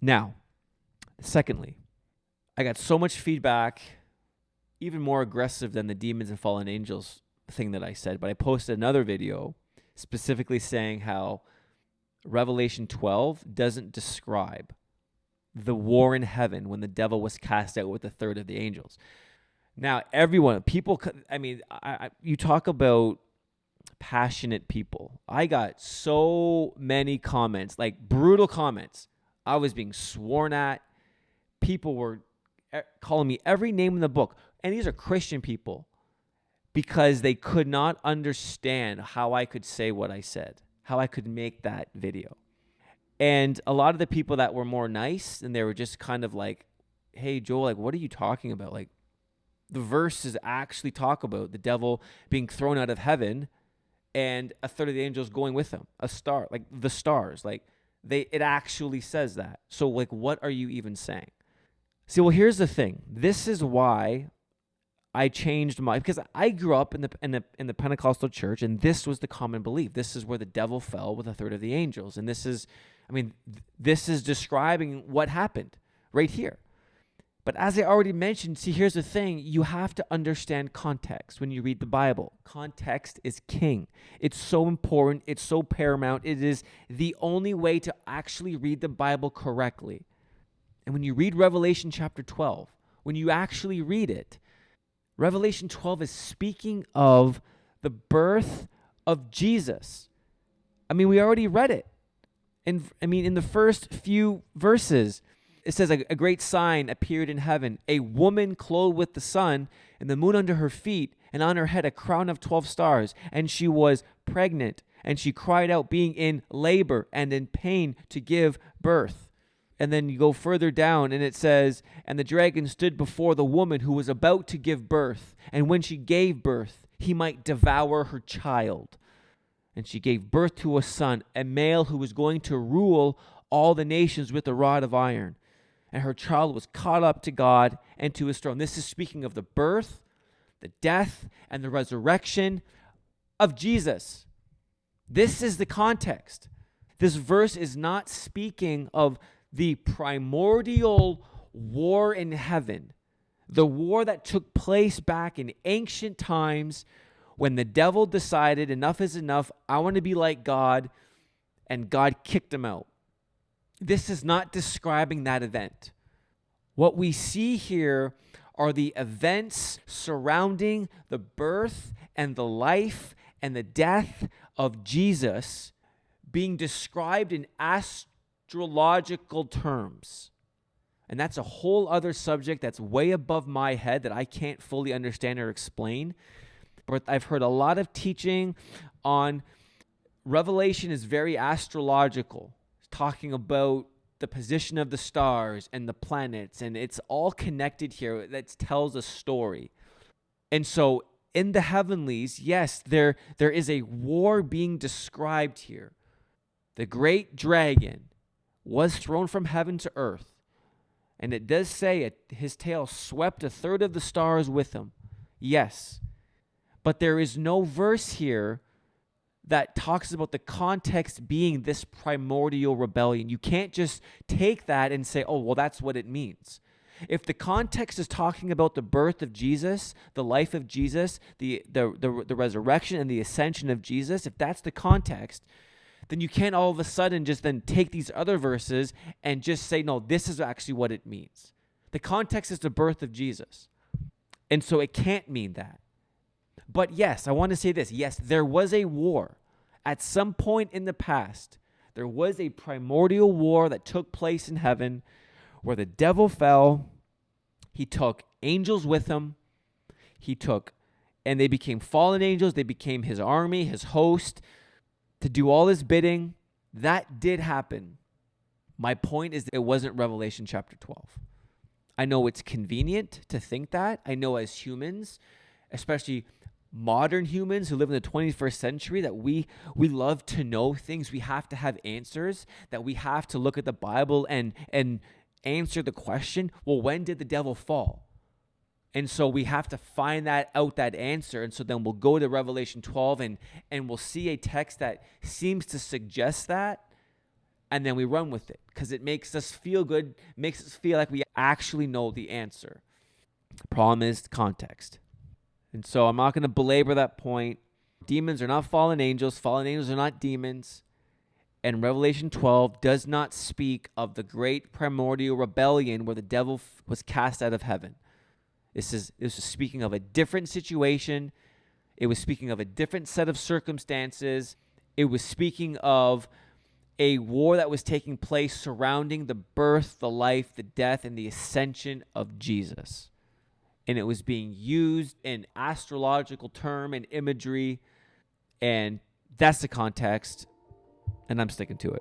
Now, secondly, I got so much feedback, even more aggressive than the demons and fallen angels thing that I said, but I posted another video specifically saying how Revelation 12 doesn't describe the war in heaven when the devil was cast out with a third of the angels. Now, you talk about passionate people. I got so many comments, like brutal comments. I was being sworn at. People were calling me every name in the book. And these are Christian people because they could not understand how I could say what I said, how I could make that video. And a lot of the people that were more nice, and they were just kind of like, hey, Joel, like, what are you talking about? Like, the verses actually talk about the devil being thrown out of heaven and a third of the angels going with him, a star, like the stars. Like, it actually says that. So, like, what are you even saying? See, well, here's the thing. This is why I changed because I grew up in the Pentecostal church, and this was the common belief. This is where the devil fell with a third of the angels. And this is describing what happened right here. But as I already mentioned, see, here's the thing. You have to understand context when you read the Bible. Context is king. It's so important. It's so paramount. It is the only way to actually read the Bible correctly. And when you read Revelation chapter 12, when you actually read it, Revelation 12 is speaking of the birth of Jesus. I mean, we already read it. And in the first few verses, it says, a great sign appeared in heaven, a woman clothed with the sun and the moon under her feet, and on her head a crown of 12 stars. And she was pregnant, and she cried out, being in labor and in pain to give birth. And then you go further down, and it says, and the dragon stood before the woman who was about to give birth. And when she gave birth, he might devour her child. And she gave birth to a son, a male who was going to rule all the nations with a rod of iron. And her child was caught up to God and to his throne. This is speaking of the birth, the death, and the resurrection of Jesus. This is the context. This verse is not speaking of the primordial war in heaven, the war that took place back in ancient times when the devil decided enough is enough, I want to be like God, and God kicked him out. This is not describing that event. What we see here are the events surrounding the birth and the life and the death of Jesus being described in astrological terms. And that's a whole other subject that's way above my head that I can't fully understand or explain. But I've heard a lot of teaching on Revelation is very astrological, talking about the position of the stars and the planets, and it's all connected here. That tells a story. And so in the heavenlies, yes, there is a war being described here. The great dragon was thrown from heaven to earth. And it does say his tail swept a third of the stars with him. Yes. But there is no verse here that talks about the context being this primordial rebellion. You can't just take that and say, oh, well, that's what it means. If the context is talking about the birth of Jesus, the life of Jesus, the resurrection and the ascension of Jesus, if that's the context, then you can't all of a sudden just then take these other verses and just say, no, this is actually what it means. The context is the birth of Jesus. And so it can't mean that. But yes, I want to say this. Yes, there was a war. At some point in the past, there was a primordial war that took place in heaven where the devil fell. He took angels with him. And they became fallen angels. They became his army, his host, to do all his bidding. That did happen. My point is that it wasn't Revelation chapter 12. I know it's convenient to think that. I know as humans, especially modern humans who live in the 21st century, that we love to know things. We have to have answers, that we have to look at the Bible and answer the question, well, when did the devil fall? And so we have to find that answer. And so then we'll go to Revelation 12 and we'll see a text that seems to suggest that. and then we run with it because it makes us feel good, makes us feel like we actually know the answer. The problem is context. And so I'm not going to belabor that point. Demons are not fallen angels. Fallen angels are not demons. And Revelation 12 does not speak of the great primordial rebellion where the devil was cast out of heaven. This is speaking of a different situation. It was speaking of a different set of circumstances. It was speaking of a war that was taking place surrounding the birth, the life, the death, and the ascension of Jesus. And it was being used in astrological term and imagery. And that's the context. And I'm sticking to it.